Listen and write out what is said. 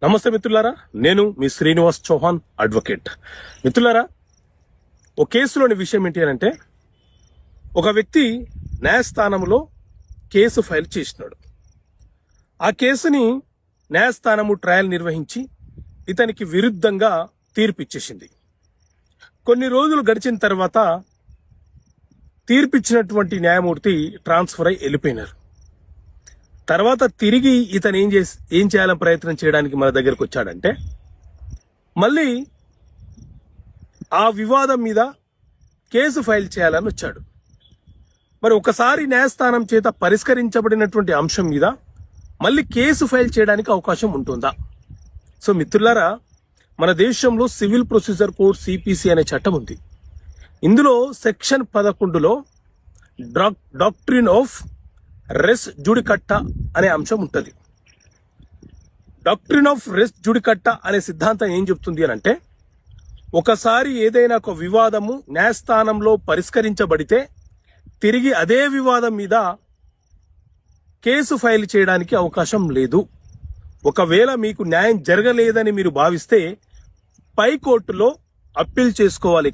నమస్తే మిత్రులారా, నేను మీ శ్రీనివాస్ చౌహాన్ అడ్వకేట్. మిత్రులారా, ఒక కేసులోని విషయం ఏంటి అంటే, ఒక వ్యక్తి న్యాయస్థానంలో కేసు ఫైల్ చేసినాడు. ఆ కేసుని న్యాయస్థానము ట్రయల్ నిర్వహించి ఇతనికి విరుద్ధంగా తీర్పిచ్చేసింది. కొన్ని రోజులు గడిచిన తర్వాత తీర్పిచ్చినటువంటి న్యాయమూర్తి ట్రాన్స్ఫర్ అయి వెళ్ళిపోయినారు. తర్వాత తిరిగి ఇతను ఏం చేయాలని ప్రయత్నం చేయడానికి మన దగ్గరకు వచ్చాడంటే, మళ్ళీ ఆ వివాదం మీద కేసు ఫైల్ చేయాలని వచ్చాడు. మరి ఒకసారి న్యాయస్థానం చేత పరిష్కరించబడినటువంటి అంశం మీద మళ్ళీ కేసు ఫైల్ చేయడానికి అవకాశం ఉంటుందా? సో మిత్రులారా, మన దేశంలో సివిల్ ప్రొసీజర్ కోడ్ సిపిసి అనే చట్టం ఉంది. ఇందులో సెక్షన్ 11లో డాక్ట్రిన్ ఆఫ్ రెస్ జుడికట్టా అనే అంశం ఉంటుంది. డాక్ట్రిన్ ఆఫ్ రెస్ జుడికట్టా అనే సిద్ధాంతం ఏం చెప్తుంది అని అంటే, ఒకసారి ఏదైనా ఒక వివాదము న్యాయస్థానంలో పరిష్కరించబడితే తిరిగి అదే వివాదం మీద కేసు ఫైల్ చేయడానికి అవకాశం లేదు. ఒకవేళ మీకు న్యాయం జరగలేదని మీరు భావిస్తే పై కోర్టులో అప్పీల్ చేసుకోవాలి.